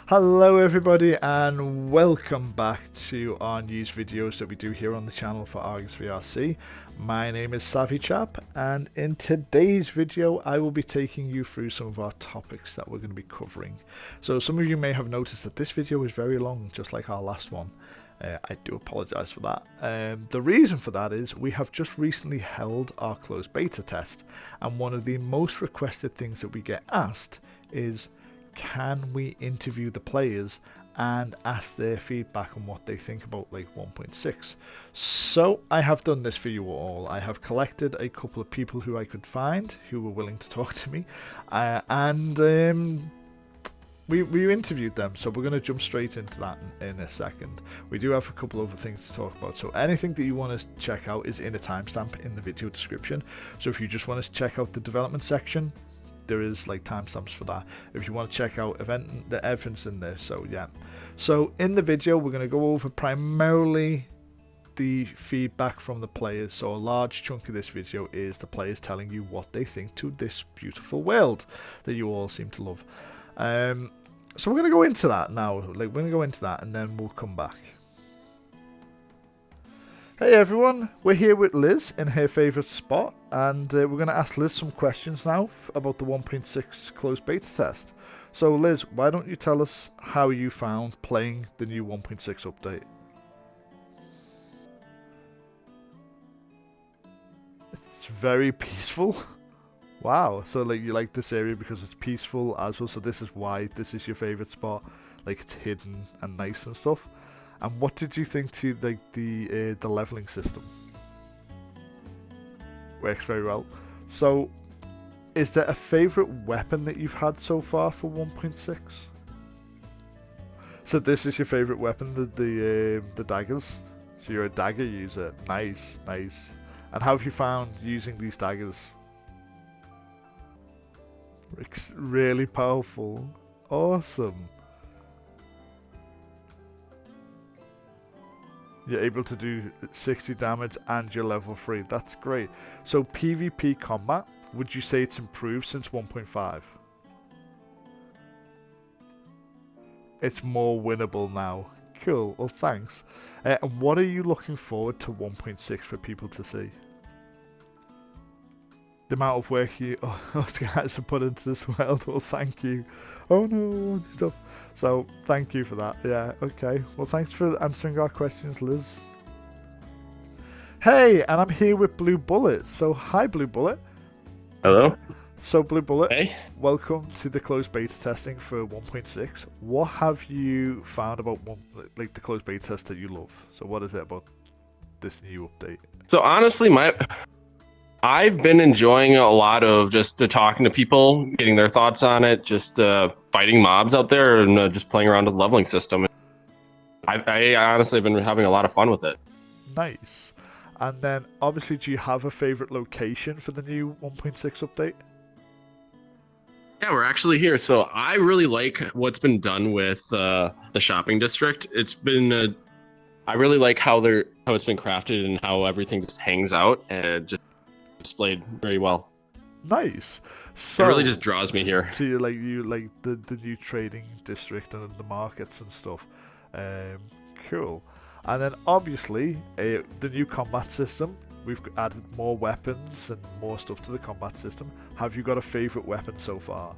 Hello everybody and welcome back to our news videos that we do here on the channel for Argus VRC. My name is Savvy Chap and in today's video I will be taking you through some of our topics that we're going to be covering. So some of you may have noticed that this video is very long, just like our last one. I do apologise for that. The reason for that is we have just recently held our closed beta test, and one of the most requested things that we get asked is, can we interview the players and ask their feedback on what they think about like 1.6? So I have done this for you all. I have collected a couple of people who I could find who were willing to talk to me, and we interviewed them, so we're going to jump straight into that in a second. We do have a couple other things to talk about, so anything that you want to check out is in a timestamp in the video description. So if you just want to check out the development section, there is like timestamps for that. If you want to check out the events in there, so yeah. So in the video we're going to go over primarily the feedback from the players. So a large chunk of this video is the players telling you what they think to this beautiful world that you all seem to love. So we're going to go into that now. We're going to go into that and then we'll come back. Hey everyone, we're here with Liz in her favourite spot, and we're going to ask Liz some questions now about the 1.6 closed beta test. So Liz, why don't you tell us how you found playing the new 1.6 update? It's very peaceful. Wow, so like you like this area because it's peaceful as well, so this is why this is your favourite spot, like it's hidden and nice and stuff. And what did you think to like the leveling system? Works very well. So, is there a favourite weapon that you've had so far for 1.6? So this is your favourite weapon, the daggers. So you're a dagger user. Nice, nice. And how have you found using these daggers? It's really powerful. Awesome. You're able to do 60 damage and you're level 3. That's great. So PvP combat, would you say it's improved since 1.5? It's more winnable now. Cool. Well, thanks. And what are you looking forward to 1.6 for people to see? The amount of work you guys have put into this world. Well, thank you. Oh no, stuff. So thank you for that. Yeah, okay. Well, thanks for answering our questions, Liz. Hey, and I'm here with bluebulit. So hi, bluebulit. Hello. So bluebulit, Hey. welcome to the closed beta testing for 1.6. What have you found about the closed beta test that you love? So what is it about this new update? So honestly, I've been enjoying a lot of just talking to people, getting their thoughts on it, just fighting mobs out there, and just playing around with the leveling system. I honestly have been having a lot of fun with it. Nice. And then, obviously, do you have a favorite location for the new 1.6 update? Yeah, we're actually here. So I really like what's been done with the shopping district. It's been, I really like how it's been crafted and how everything just hangs out and just displayed very well. Nice. So it really just draws me here. So you like the new trading district and the markets and stuff. Cool. And then obviously the new combat system. We've added more weapons and more stuff to the combat system. Have you got a favorite weapon so far?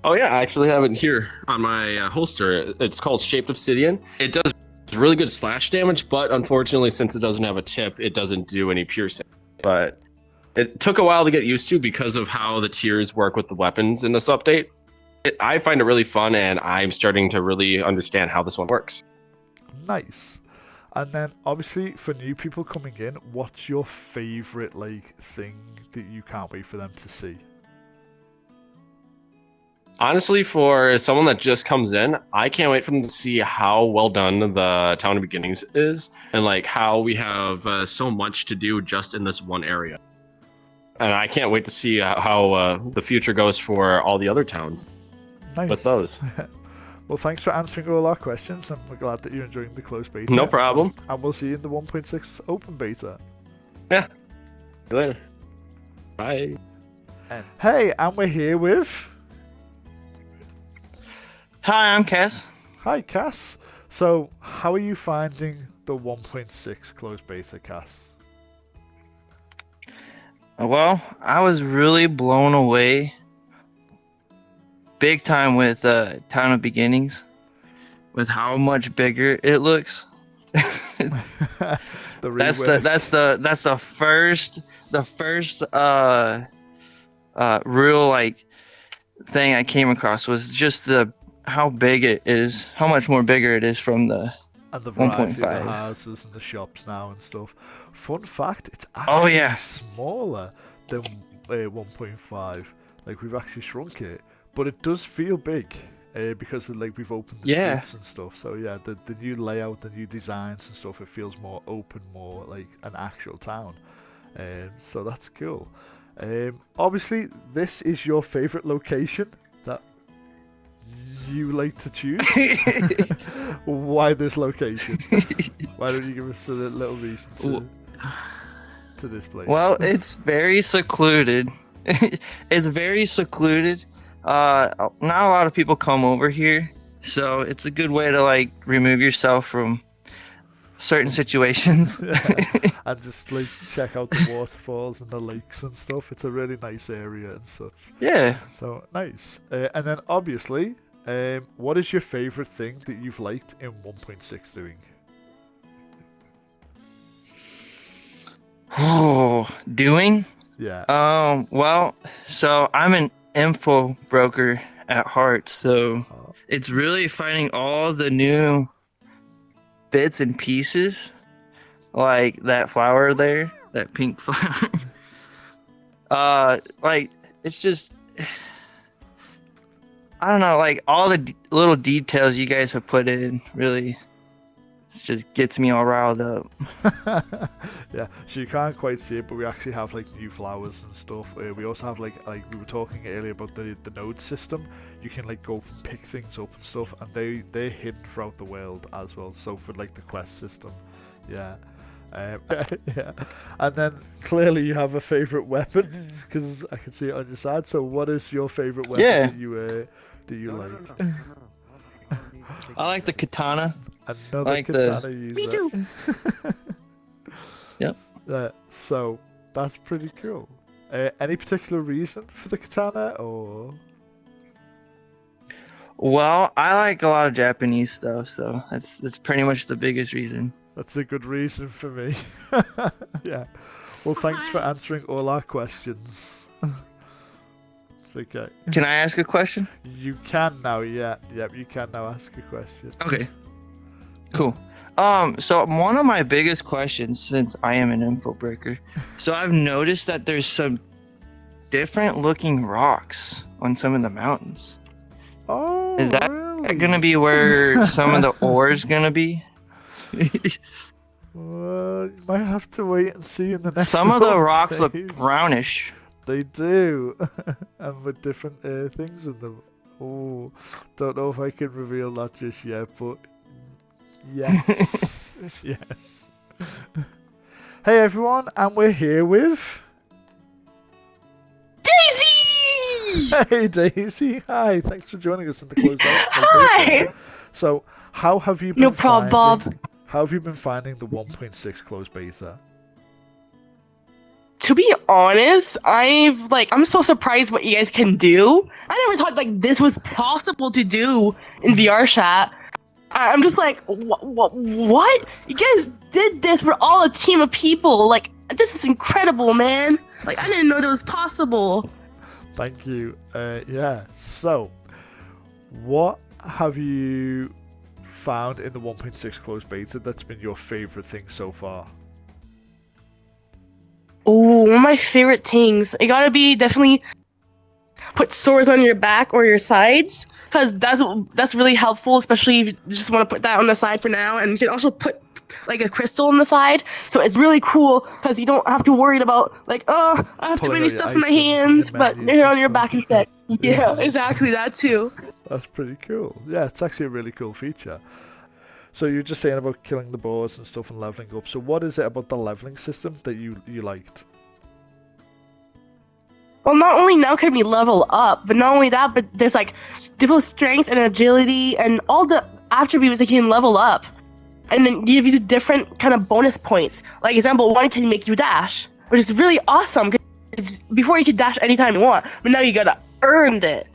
Oh yeah, I actually have it here on my holster. It's called Shaped Obsidian. It does really good slash damage, but unfortunately, since it doesn't have a tip, it doesn't do any piercing. But it took a while to get used to because of how the tiers work with the weapons in this update. I find it really fun, and I'm starting to really understand how this one works. Nice. And then obviously for new people coming in, what's your favorite like thing that you can't wait for them to see? Honestly, for someone that just comes in, I can't wait for them to see how well done the Town of Beginnings is, and like how we have so much to do just in this one area. And I can't wait to see how the future goes for all the other towns. Nice. With those. Well, thanks for answering all our questions, and we're glad that you're enjoying the closed beta. No problem. And we'll see you in the 1.6 open beta. Yeah. See you later. Bye. Hey, and we're here with Hi, I'm Kaze. Hi, Cass. So, how are you finding the 1.6 closed beta, Cass? Well, I was really blown away big time with Town of Beginnings, with how much bigger it looks. The That's rework. the first real like thing I came across was just the how big it is, how much more bigger it is from the And the variety of the 1.5. houses and the shops now and stuff. Fun fact, it's Oh actually yeah. smaller than 1.5. Like, we've actually shrunk it. But it does feel big. Because like we've opened the Yeah. streets and stuff. So yeah, the new layout, the new designs and stuff, it feels more open, more like an actual town. So that's cool. Obviously, this is your favorite location that you like to choose. Why this location? Why don't you give us a little reason to this place? Well, it's very secluded. It's very secluded. Not a lot of people come over here, so it's a good way to like remove yourself from certain situations. And just like check out the waterfalls and the lakes and stuff. It's a really nice area and such. Yeah. So nice. And then obviously, what is your favorite thing that you've liked in 1.6 doing? Oh, doing? Yeah. Well, so I'm an info broker at heart, so it's really finding all the new bits and pieces, like that flower there, that pink flower. Like it's just, I don't know, like all the little details you guys have put in really just gets me all riled up. Yeah, so you can't quite see it, but we actually have like new flowers and stuff. We also have like we were talking earlier about the node system. You can like go and pick things up and stuff, and they're hidden throughout the world as well. So for like the quest system, yeah. Yeah, and then clearly you have a favorite weapon because I can see it on your side. So what is your favorite weapon Yeah. that you like? I like the katana. Another like katana user. Me too. Yep. So that's pretty cool. Any particular reason for the katana, or? Well, I like a lot of Japanese stuff, so that's pretty much the biggest reason. That's a good reason for me. Yeah. Well, thanks for answering all our questions. It's okay. Can I ask a question? You can now, yeah. Yep, you can now ask a question. Okay. Cool. So one of my biggest questions, since I am an info breaker, so I've noticed that there's some different looking rocks on some of the mountains. Oh, Is that really? gonna be where some of the ore's gonna be? Well, you might have to wait and see in the next Some of the rocks look updates. brownish. They do, and with different things in them. Oh, don't know if I can reveal that just yet, but yes, yes. Hey everyone, and we're here with Daisy! Hey Daisy. Hi, thanks for joining us in the closeout. Hi! So, how have you been? No problem, Bob. How have you been finding the 1.6 closed beta? To be honest, I'm so surprised what you guys can do. I never thought like this was possible to do in VR chat. I'm just like, what? You guys did this with all a team of people. Like, this is incredible, man. Like, I didn't know that was possible. Thank you. Yeah. So, what have you found in the 1.6 closed beta that's been your favorite thing so far? Oh, one of my favorite things. It gotta be definitely put swords on your back or your sides, because that's really helpful, especially if you just want to put that on the side for now. And you can also put like a crystal on the side, so it's really cool because you don't have to worry about like, oh, I have too Pulling many out your stuff in my items and hands, your but menus they're and on your stuff. back instead. Yeah, exactly, that too. That's pretty cool. Yeah, it's actually a really cool feature. So you're just saying about killing the boars and stuff and leveling up. So what is it about the leveling system that you liked? Well, not only now can we level up, but not only that, but there's like different strengths and agility and all the attributes that you can level up. And then give you different kind of bonus points. Like example, one can make you dash, which is really awesome. 'Cause it's, before you could dash anytime you want, but now you gotta earn it,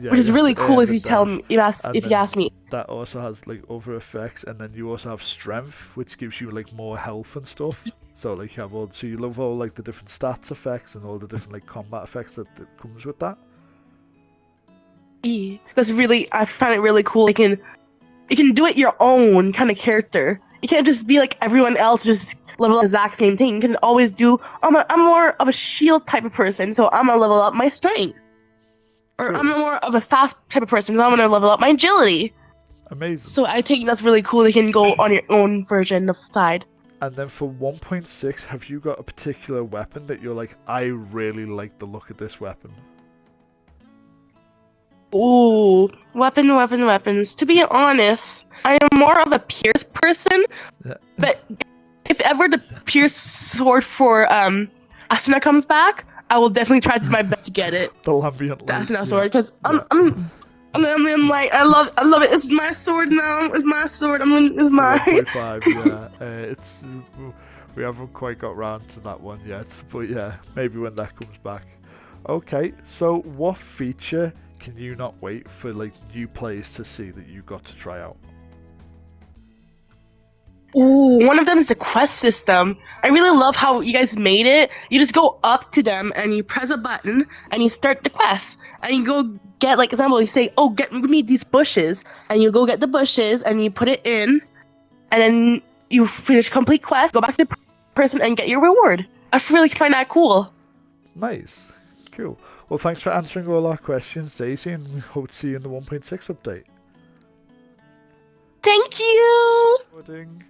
Yeah, which is you have really to cool earn if the you tell dash. me, if And you then ask me. that also has like other effects, and then you also have strength, which gives you like more health and stuff. So like you have all, so you love all like the different stats effects and all the different like combat effects that comes with that. That's really, I find it really cool. You can do it your own kind of character. You can't just be like everyone else, just level up the exact same thing. You can always do. I'm more of a shield type of person, so I'm gonna level up my strength. Or Cool. I'm more of a fast type of person, so I'm gonna level up my agility. Amazing. So I think that's really cool. You can go on your own version of side. And then for 1.6, have you got a particular weapon that you're like, I really like the look of this weapon? Ooh, weapons. To be honest, I am more of a Pierce person. Yeah. But if ever the Pierce sword for Asuna comes back, I will definitely try my best to get it. The Lambient The Light, Asuna yeah. sword, because Yeah. I'm like I love it. It's my sword now. It's my sword. It's mine. 1.5, yeah. It's we haven't quite got round to that one yet, but yeah, maybe when that comes back. Okay, so what feature can you not wait for like new players to see that you got to try out? Ooh, one of them is the quest system. I really love how you guys made it. You just go up to them and you press a button and you start the quest. And you go get, like, example, you say, oh, give me these bushes. And you go get the bushes and you put it in. And then you finish complete quest, go back to the person and get your reward. I really find that cool. Nice, cool. Well, thanks for answering all our questions, Daisy, and we hope to see you in the 1.6 update. Thank you! Recording.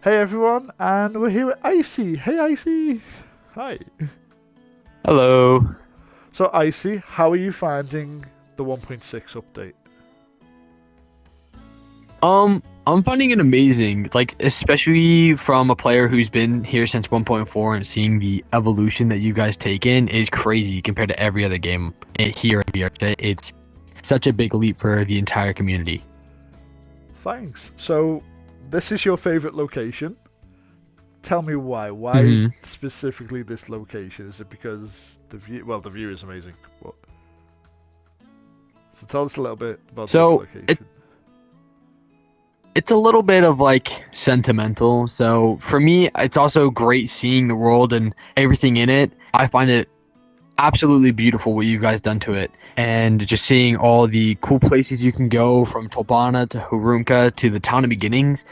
Hey everyone, and we're here with Icey. Hey Icey! Hi. Hello. So Icey, how are you finding the 1.6 update? I'm finding it amazing, like especially from a player who's been here since 1.4 and seeing the evolution that you guys take in is crazy compared to every other game here at PjkT. It's such a big leap for the entire community. Thanks. So, this is your favorite location. Tell me why. Why Mhm. specifically this location? Is it because the view? Well, the view is amazing. But... So tell us a little bit about So, this location. It's a little bit of like sentimental. So for me, it's also great seeing the world and everything in it. I find it absolutely beautiful what you guys done to it, and just seeing all the cool places you can go from Tolbana to Hurunka to the town of beginnings,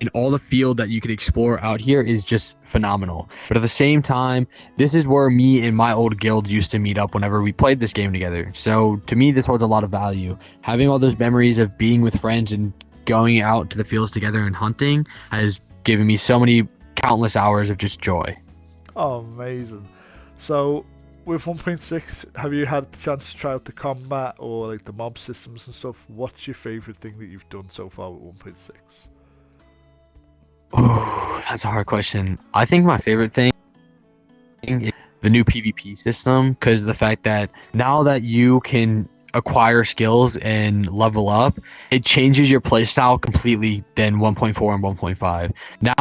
and all the field that you could explore out here is just phenomenal. But at the same time, this is where me and my old guild used to meet up whenever we played this game together. So to me, this holds a lot of value. Having all those memories of being with friends and going out to the fields together and hunting has given me so many countless hours of just joy. Oh, amazing. So, with 1.6, have you had the chance to try out the combat or like the mob systems and stuff? What's your favorite thing that you've done so far with 1.6? Oh, that's a hard question. I think my favorite thing is the new PvP system, because the fact that now that you can acquire skills and level up, it changes your playstyle completely than 1.4 and 1.5. Now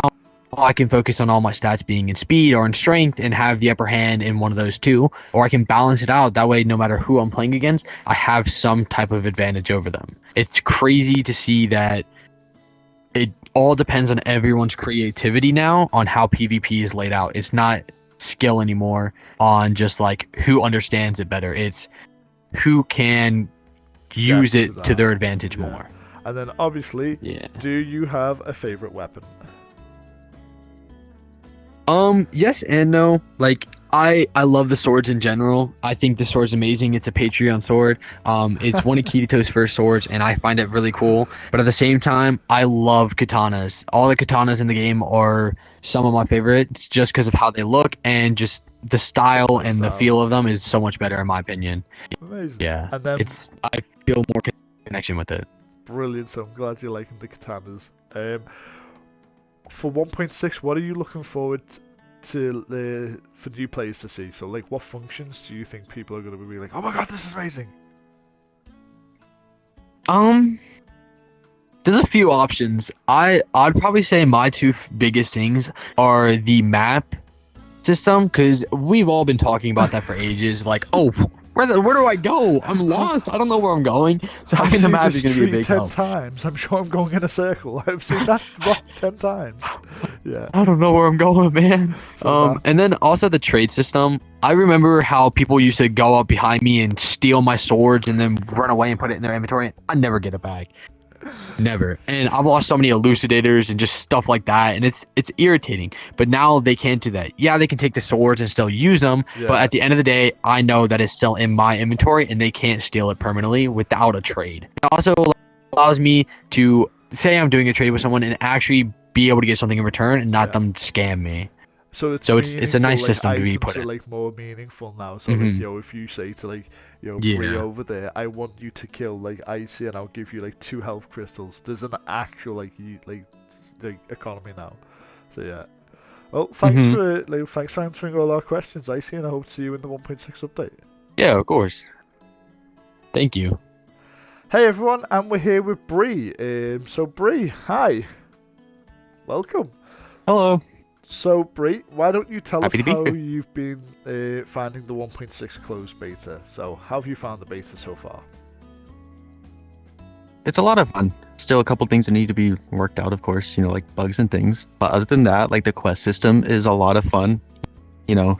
I can focus on all my stats being in speed or in strength and have the upper hand in one of those two, or I can balance it out. That way, no matter who I'm playing against, I have some type of advantage over them. It's crazy to see that it all depends on everyone's creativity now on how PvP is laid out. It's not skill anymore on just like who understands it better. It's who can use Get it to to that. their advantage Yeah. more. And then obviously, Yeah. do you have a favorite weapon? Yes and no. Like I love the swords in general. I think the sword's amazing. It's a Patreon sword. It's one of Kirito's first swords, and I find it really cool. But at the same time, I love katanas. All the katanas in the game are some of my favorites, just because of how they look and just the style and the Style. feel of them is so much better in my opinion. Amazing. Yeah, And then I feel more connection with it. brilliant. So I'm glad you're liking the katanas. For 1.6, what are you looking forward for new players to see? So, like, what functions do you think people are going to be like, oh my god, this is amazing? There's a few options. I'd probably say my two biggest things are the map system, because we've all been talking about that for ages. Like, oh, where do I go? I'm lost. I don't know where I'm going. So I've having the seen map this is going to be a tree big 10 help. times. I'm sure I'm going in a circle. I've seen that rock 10 times. Yeah. I don't know where I'm going, man. So that- And then also the trade system. I remember how people used to go up behind me and steal my swords and then run away and put it in their inventory. I never get it back. Never. And I've lost so many elucidators and just stuff like that, and it's irritating. But now they can't do that. Yeah, they can take the swords and still use them, Yeah. but at the end of the day, I know that it's still in my inventory and they can't steal it permanently without a trade. It also allows me to say I'm doing a trade with someone and actually be able to get something in return and not Yeah. them scam me. So it's So it's a nice meaningful, like, system to be items put are in. like more meaningful now. So like, Mhm. yo, if you say to like, yo, Yeah. Breux over there, I want you to kill like Icey, and I'll give you like 2 health crystals. There's an actual like economy now. So yeah. Well, thanks Mhm. thanks for answering all our questions, Icey, and I hope to see you in the 1.6 update. Yeah, of course. Thank you. Hey everyone, and we're here with Bree. So Bree, hi, welcome. Hello. So Bree, why don't you tell Happy us to be how here. you've been finding the 1.6 closed beta? So how have you found the beta so far? It's a lot of fun. Still a couple things that need to be worked out, of course, you know, like bugs and things. But other than that, like the quest system is a lot of fun. You know,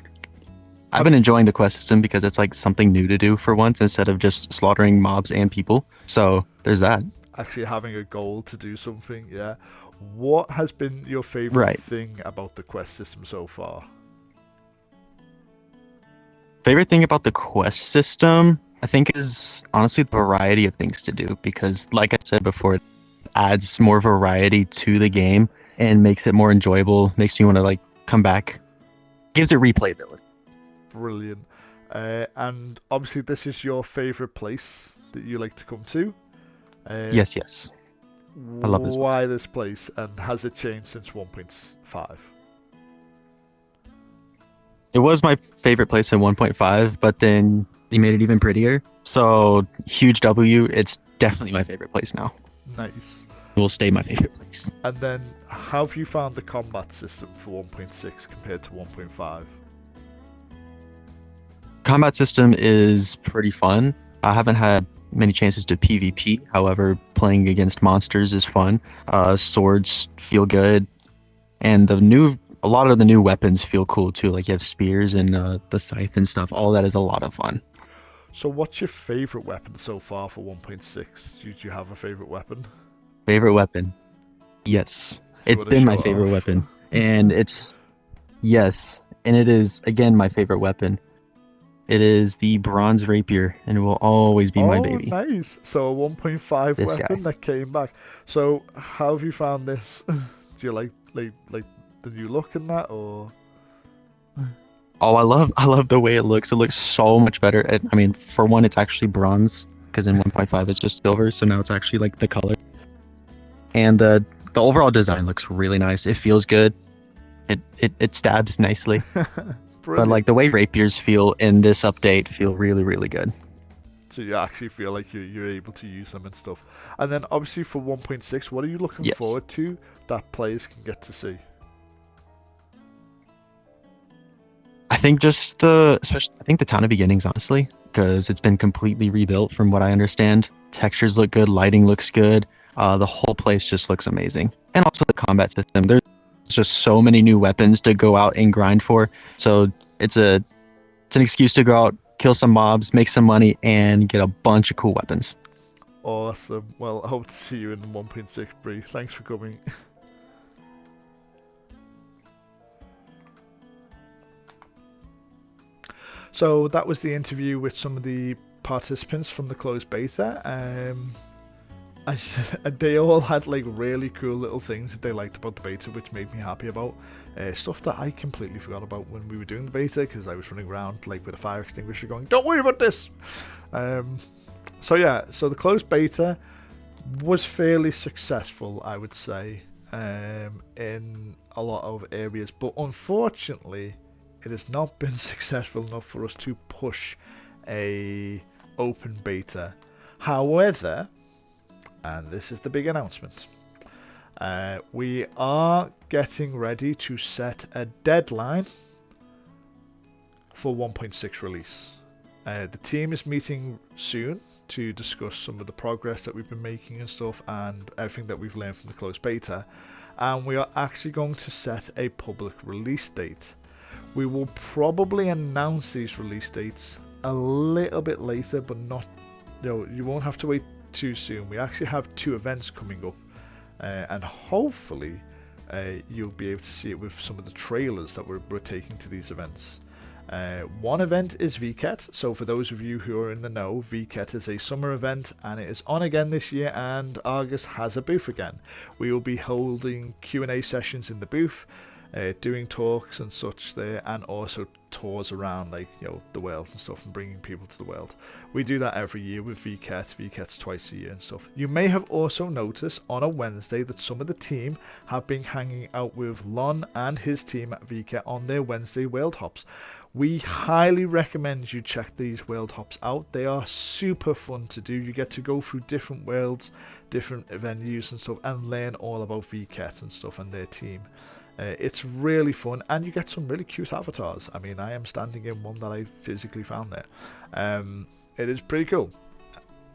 I've been enjoying the quest system because it's like something new to do for once instead of just slaughtering mobs and people. So there's that. Actually having a goal to do something, yeah. What has been your favorite Right. thing about the quest system so far? Favorite thing about the quest system, I think, is honestly the variety of things to do because, like I said before, it adds more variety to the game and makes it more enjoyable, makes you want to like come back, gives it replayability. Brilliant. And obviously this is your favorite place that you like to come to. Yes, yes. I love this place. Why this place, and has it changed since 1.5? It was my favorite place in 1.5, but then they made it even prettier. So huge W. It's definitely my favorite place now. Nice. It will stay my favorite place. And then, how have you found the combat system for 1.6 compared to 1.5? Combat system is pretty fun. I haven't had many chances to PvP. However, playing against monsters is fun. Swords feel good, and a lot of the new weapons feel cool too. Like you have spears and the scythe and stuff. All that is a lot of fun. So, what's your favorite weapon so far for 1.6? Do you have a favorite weapon? Favorite weapon? Yes, it's wanna been show my it favorite off? weapon, and it is again my favorite weapon. It is the bronze rapier, and it will always be my baby. Nice. So, a 1.5 This weapon guy. that came back. So, how have you found this? Do you like the new look in that, or? Oh, I love the way it looks. It looks so much better. I mean, for one, it's actually bronze because in 1.5 it's just silver, so now it's actually like the color. And the overall design looks really nice. It feels good. It stabs nicely. But Brilliant. like the way rapiers feel in this update feel really, really good. So you actually feel like you're able to use them and stuff. And then obviously for 1.6, what are you looking Yes. forward to that players can get to see? I think I think the town of beginnings, honestly, because it's been completely rebuilt from what I understand. Textures look good, lighting looks good. The whole place just looks amazing. And also the combat system. There's just so many new weapons to go out and grind for. So it's an excuse to go out, kill some mobs, make some money, and get a bunch of cool weapons. Awesome. Well, I hope to see you in 1.6, Bree. Thanks for coming. So that was the interview with some of the participants from the closed beta. They all had like really cool little things that they liked about the beta, which made me happy about. Stuff that I completely forgot about when we were doing the beta, because I was running around like with a fire extinguisher going, don't worry about this. So yeah, so the closed beta was fairly successful, I would say, in a lot of areas, but unfortunately it has not been successful enough for us to push a open beta. However, and this is the big announcement, we are getting ready to set a deadline for 1.6 release. The team is meeting soon to discuss some of the progress that we've been making and stuff, and everything that we've learned from the closed beta, and we are actually going to set a public release date. We will probably announce these release dates a little bit later, but not, you won't have to wait too soon. We actually have 2 events coming up, and hopefully you'll be able to see it with some of the trailers that we're taking to these events. One event is Vket, so for those of you who are in the know, Vket is a summer event and it is on again this year, and Argus has a booth again. We will be holding Q&A sessions in the booth, doing talks and such there, and also tours around, like, the world and stuff, and bringing people to the world. We do that every year with Vket. Vket's twice a year and stuff. You may have also noticed on a Wednesday that some of the team have been hanging out with Lon and his team at Vket on their Wednesday world hops. We highly recommend you check these world hops out. They are super fun to do. You get to go through different worlds, different venues and stuff, and learn all about Vket and stuff and their team. It's really fun, and you get some really cute avatars. I mean, I am standing in one that I physically found there. It is pretty cool.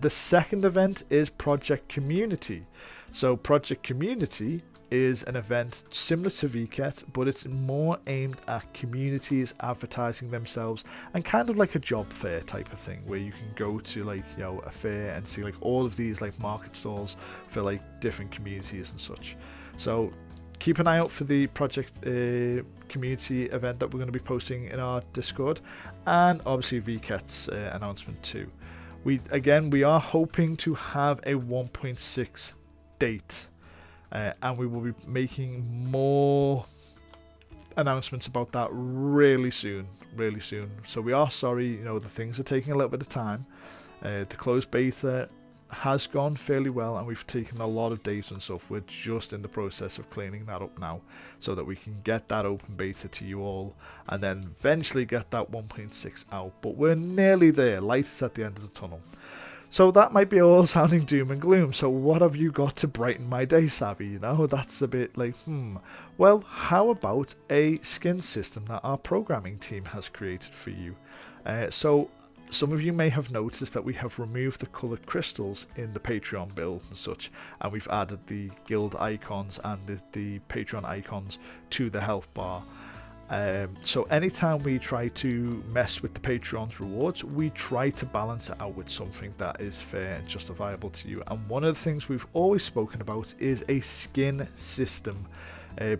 The second event is Project Community. So Project Community is an event similar to Vket, but it's more aimed at communities advertising themselves, and kind of like a job fair type of thing, where you can go to, like, a fair and see, like, all of these, like, market stalls for, like, different communities and such. So keep an eye out for the Project Community event that we're going to be posting in our Discord, and obviously Vket's announcement too. We are hoping to have a 1.6 date, and we will be making more announcements about that really soon. So we are sorry, the things are taking a little bit of time. The closed beta has gone fairly well, and we've taken a lot of data and stuff. We're just in the process of cleaning that up now, so that we can get that open beta to you all, and then eventually get that 1.6 out. But we're nearly there. Light is at the end of the tunnel. So that might be all sounding doom and gloom. So what have you got to brighten my day, Savvy? That's a bit like, Well, how about a skin system that our programming team has created for you? So some of you may have noticed that we have removed the coloured crystals in the Patreon build and such, and we've added the guild icons and the Patreon icons to the health bar. So anytime we try to mess with the Patreon's rewards, we try to balance it out with something that is fair and justifiable to you. And one of the things we've always spoken about is a skin system,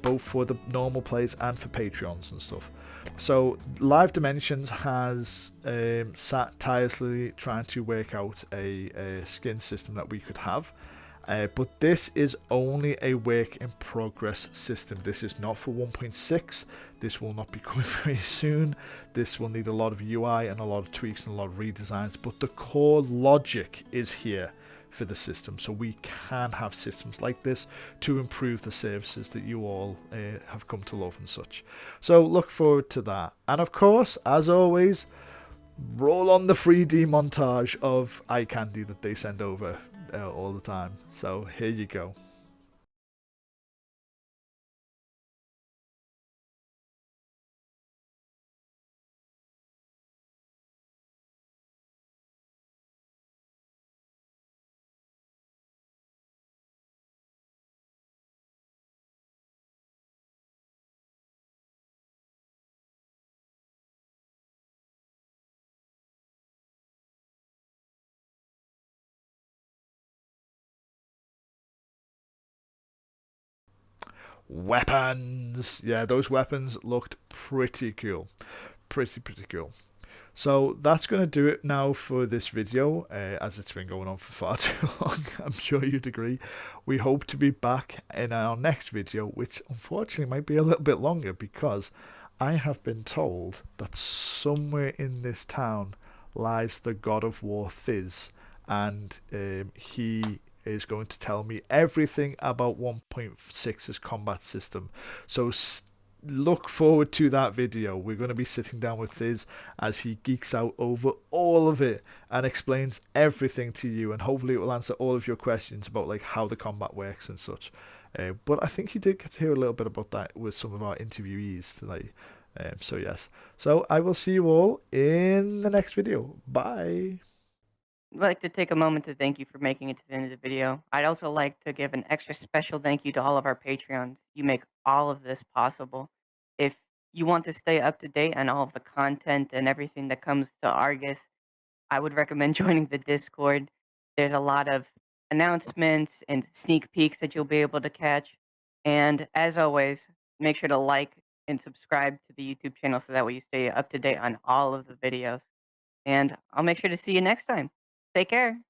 both for the normal players and for Patreons and stuff. So Live Dimensions has sat tirelessly trying to work out a skin system that we could have. But this is only a work in progress system. This is not for 1.6. This will not be coming very soon. This will need a lot of UI and a lot of tweaks and a lot of redesigns, but the core logic is here for the system, so we can have systems like this to improve the services that you all have come to love and such. So look forward to that. And of course, as always, roll on the 3D montage of eye candy that they send over all the time. So here you go. Weapons! Yeah, those weapons looked pretty cool. Pretty cool. So that's going to do it now for this video, as it's been going on for far too long. I'm sure you'd agree. We hope to be back in our next video, which unfortunately might be a little bit longer, because I have been told that somewhere in this town lies the god of war Thiz, and he is going to tell me everything about 1.6's combat system. So look forward to that video. We're going to be sitting down with Thiz as he geeks out over all of it and explains everything to you, and hopefully it will answer all of your questions about like how the combat works and such. But I think you did get to hear a little bit about that with some of our interviewees tonight. So yes, so I will see you all in the next video. Bye. I'd like to take a moment to thank you for making it to the end of the video. I'd also like to give an extra special thank you to all of our Patreons. You make all of this possible. If you want to stay up to date on all of the content and everything that comes to Argus, I would recommend joining the Discord. There's a lot of announcements and sneak peeks that you'll be able to catch. And as always, make sure to like and subscribe to the YouTube channel so that way you stay up to date on all of the videos. And I'll make sure to see you next time. Take care.